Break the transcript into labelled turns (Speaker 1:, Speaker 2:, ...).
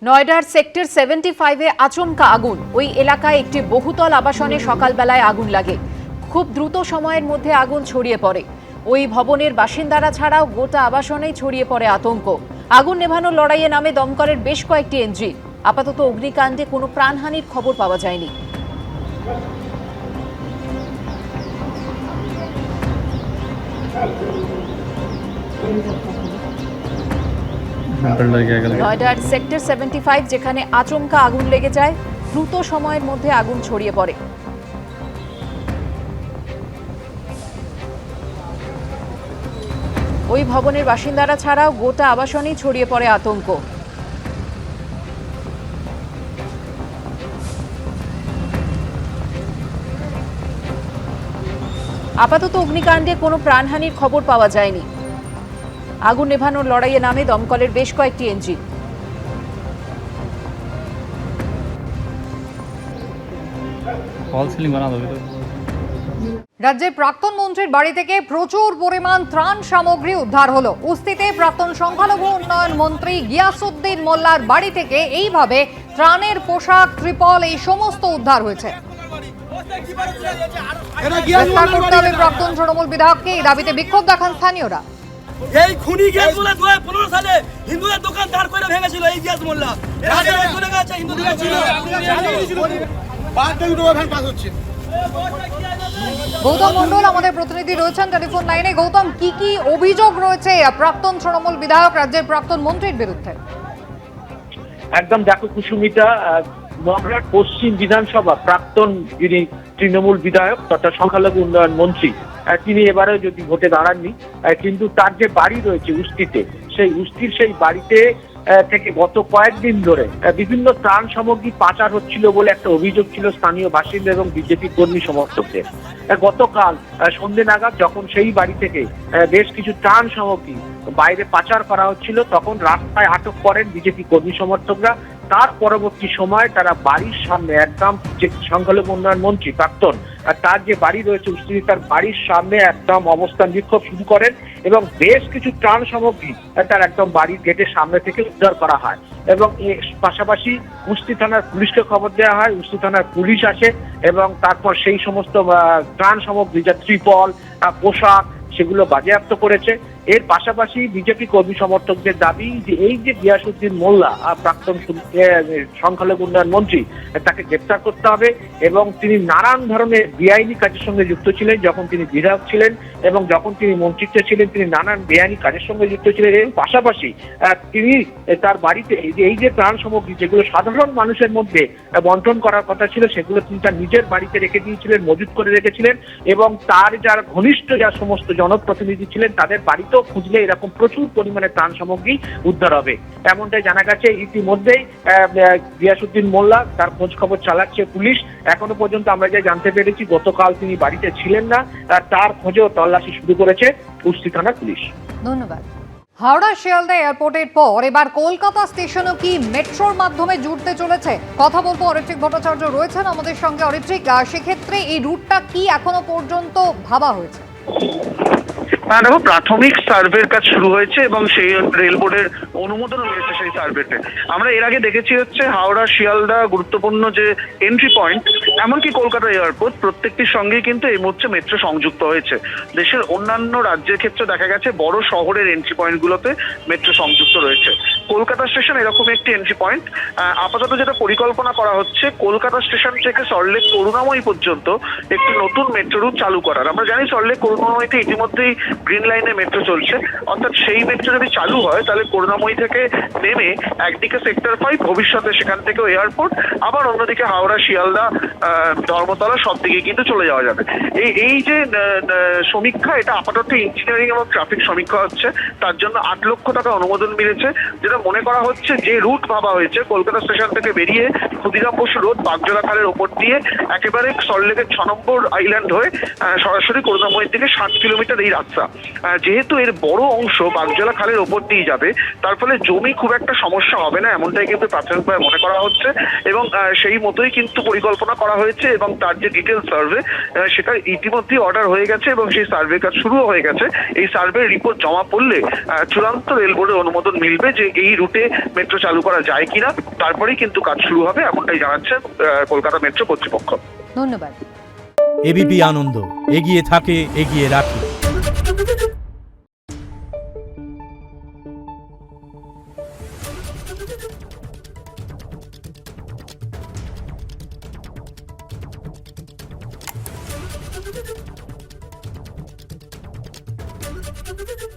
Speaker 1: নয়ডার sector 75-এ আচমকা আগুন। ওই এলাকায় একটি বহুতল আবাসনে সকালবেলায় আগুন লাগে। খুব দ্রুত সময়ের মধ্যে আগুন ছড়িয়ে পড়ে। ওই ভবনের বাসিন্দারা ছাড়াও গোটা আবাসনেই ছড়িয়ে পড়ে আতঙ্ক। আগুন নেভানোর লড়াইয়ে নামে দমকলের বেশ কয়েকটি ইঞ্জিন। আপাতত অগ্নিকাণ্ডে কোনো প্রাণহানির খবর পাওয়া যায়নি। নয়ডার সেক্টর 75 যেখানে আচমকা আগুন লেগে যায়, দ্রুত সময়ের মধ্যে আগুন ছড়িয়ে পড়ে। ওই ভবনের বাসিন্দারা ছাড়াও গোটা আবাসনেই ছড়িয়ে পড়ে আতঙ্ক। আপাতত অগ্নিকাণ্ডে কোনো প্রাণহানির খবর পাওয়া যায়নি। আগুন নেভানোর লড়াইয়ে নামে দমকলের বেশ কয়েকটি ইঞ্জিন।
Speaker 2: রাজ্যের প্রাক্তন মন্ত্রীর বাড়ি থেকে প্রচুর পরিমাণ ত্রাণ সামগ্রী উদ্ধার হলো। উস্তিতে প্রাক্তন সংখ্যালঘু উন্নয়ন মন্ত্রী গিয়াসউদ্দিন মোল্লার বাড়ি থেকে এইভাবে ত্রাণের পোশাক, ত্রিপল এই সমস্ত উদ্ধার হয়েছে। গ্রেফতার করতে হবে প্রাক্তন তৃণমূল বিধায়ককে, এই দাবিতে বিক্ষোভ দেখান স্থানীয়রা।
Speaker 3: এই খুনি গ্যাস মোল্লা 2015 সালে হিন্দুদের দোকান দাঁড় করে ভেঙেছিল এই গ্যাস মোল্লা। এর আগে চলে গেছে হিন্দুদের ছিল।
Speaker 2: গৌতম মণ্ডল আমাদের প্রতিনিধি রয়েছেন টেলিফোন লাইনে। গৌতম, কি কি অভিযোগ রয়েছে প্রাক্তন তৃণমূল বিধায়ক, রাজ্যের প্রাক্তন মন্ত্রীর বিরুদ্ধে?
Speaker 4: একদম দেখো কুসুমিতা, নগরাট পশ্চিম বিধানসভা প্রাক্তন যিনি তৃণমূল বিধায়ক তথা সংখ্যালঘু উন্নয়ন মন্ত্রী, তিনি এবারেও যদি ভোটে দাঁড়াননি, কিন্তু তার যে বাড়ি রয়েছে উস্তিতে, সেই উস্তির সেই বাড়িতে থেকে গত কয়েকদিন ধরে বিভিন্ন ত্রাণ সামগ্রী পাচার হচ্ছিল বলে একটা অভিযোগ ছিল স্থানীয় বাসিন্দা এবং বিজেপি কর্মী সমর্থকদের। গতকাল সন্ধ্যে নাগাদ যখন সেই বাড়ি থেকে বেশ কিছু ত্রাণ সামগ্রী বাইরে পাচার করা হচ্ছিল, তখন রাস্তায় আটক করেন বিজেপি কর্মী সমর্থকরা। তার পরবর্তী সময় তারা বাড়ির সামনে একদম যে সংখ্যালঘু উন্নয়ন মন্ত্রী প্রাক্তন তার যে বাড়ি রয়েছে উস্তিতে, তার বাড়ির সামনে একদম অবস্থান বিক্ষোভ শুরু করেন এবং বেশ কিছু ত্রাণ সামগ্রী তার একদম বাড়ির গেটের সামনে থেকে উদ্ধার করা হয়। এবং এর পাশাপাশি উস্তি থানার পুলিশকে খবর দেওয়া হয়, উস্তি থানার পুলিশ আসে এবং তারপর সেই সমস্ত ত্রাণ সামগ্রী যা ত্রিপল, পোশাক, সেগুলো বাজেয়াপ্ত করেছে। এর পাশাপাশি বিজেপি কর্মী সমর্থকদের দাবি যে এই যে গিয়াসউদ্দিন মোল্লা প্রাক্তন সংখ্যালঘু উন্নয়ন মন্ত্রী, তাকে গ্রেপ্তার করতে হবে এবং তিনি নানান ধরনের বেআইনি কাজের সঙ্গে যুক্ত ছিলেন যখন তিনি বিধায়ক ছিলেন এবং যখন তিনি মন্ত্রিত্বে ছিলেন, তিনি নানান বেআইনি কাজের সঙ্গে যুক্ত ছিলেন। এর পাশাপাশি তিনি তার বাড়িতে এই যে ত্রাণ সামগ্রী যেগুলো সাধারণ মানুষের মধ্যে বন্টন করার কথা ছিল, সেগুলো তিনি তার নিজের বাড়িতে রেখে দিয়েছিলেন, মজুত করে রেখেছিলেন এবং তার যারা ঘনিষ্ঠ যা সমস্ত জনপ্রতিনিধি ছিলেন তাদের বাড়িতেও খুঁজলে এরকম প্রচুর পরিমাণে ত্রাণ সামগ্রী উদ্ধার হবে এমনটাই জানা গেছে। ইতিমধ্যেই গিয়াসউদ্দিন মোল্লা তার খোঁজ খবর চালাচ্ছে পুলিশ। এখনো পর্যন্ত আমরা যা জানতে পেরেছি, গতকাল তিনি বাড়িতে ছিলেন না, তার খোঁজেও তল্লাশি শুরু করেছে উস্তি থানা পুলিশ।
Speaker 2: ধন্যবাদ। হাওড়া শিয়ালদা এয়ারপোর্টের পর এবার কলকাতা স্টেশনও কি মেট্রোর মাধ্যমে জুড়তে চলেছে? কথা বলবো, অরিত্রিক ভট্টাচার্য রয়েছেন আমাদের সঙ্গে। অরিত্রিক, সেক্ষেত্রে এই রুটটা কি এখনো পর্যন্ত ভাবা হয়েছে?
Speaker 5: দেখো, প্রাথমিক সার্ভের কাজ শুরু হয়েছে এবং সেই রেল বোর্ডের অনুমোদন হয়েছে সেই সার্ভেতে। আমরা এর আগে দেখেছি হচ্ছে হাওড়া শিয়ালদা গুরুত্বপূর্ণ যে এন্ট্রি পয়েন্ট, এমনকি কলকাতা এয়ারপোর্ট, প্রত্যেকটির সঙ্গেই কিন্তু এই মুহূর্তে মেট্রো সংযুক্ত হয়েছে। দেশের অন্যান্য রাজ্যের ক্ষেত্রে দেখা গেছে বড় শহরের এন্ট্রি পয়েন্টগুলোতে মেট্রো সংযুক্ত রয়েছে। কলকাতা স্টেশন এরকম একটি এন্ট্রি পয়েন্ট। আপাতত যেটা পরিকল্পনা করা হচ্ছে, কলকাতা স্টেশন থেকে সল্টলেক করুণাময়ী পর্যন্ত একটি নতুন মেট্রো রুট চালু করার। আমরা জানি সল্টলেক করুণাময়ীতে ইতিমধ্যেই গ্রিন লাইনে মেট্রো চলছে, অর্থাৎ সেই মেট্রো যদি চালু হয় তাহলে করুণাময়ী থেকে নেমে একদিকে সেক্টর 5, ভবিষ্যতে সেখান থেকেও এয়ারপোর্ট, আবার অন্যদিকে হাওড়া, শিয়ালদা, ধর্মতলা সব দিকে কিন্তু চলে যাওয়া যাবে। এই যে সমীক্ষা, এটা আপাতত ইঞ্জিনিয়ারিং এবং ট্রাফিক সমীক্ষা হচ্ছে। তার জন্য 8 লক্ষ টাকা অনুমোদন মিলেছে। যেটা মনে করা হচ্ছে যে রুট ভাবা হয়েছে, কলকাতা স্টেশন থেকে বেরিয়ে ক্ষুদিরাম বসু রোড, বাগজোড়া খালের ওপর দিয়ে একেবারে সল্টলেকের 6 নম্বর আইল্যান্ড হয়ে সরাসরি করুণাময়ীর দিকে 7 কিলোমিটার এই রাস্তা। যেহেতু এর বড় অংশ বাগজোলা খালের ওপর দিয়ে যাবে, তার ফলে জমি খুব একটা সমস্যা হবে না, এমনটাই কিন্তু প্রাথমিকভাবে মনে করা হচ্ছে এবং সেই মতোই কিন্তু পরিকল্পনা করা হয়েছে এবং তার যে ডিটেল সার্ভে, সেটা ইতিমধ্যেই অর্ডার হয়ে গেছে এবং সেই সার্ভে কাজ শুরুও হয়ে গেছে। এই সার্ভে রিপোর্ট জমা পড়লে চূড়ান্ত রেল বোর্ডের অনুমোদন মিলবে যে এই এই রুটে মেট্রো চালু করা যায় কিনা, তারপরেই কিন্তু কাজ শুরু হবে, এমনটাই জানাচ্ছে কলকাতা মেট্রো কর্তৃপক্ষ।
Speaker 2: ধন্যবাদ।
Speaker 6: এবিপি আনন্দ, এগিয়ে থাকে, এগিয়ে রাখে।
Speaker 3: Thank you.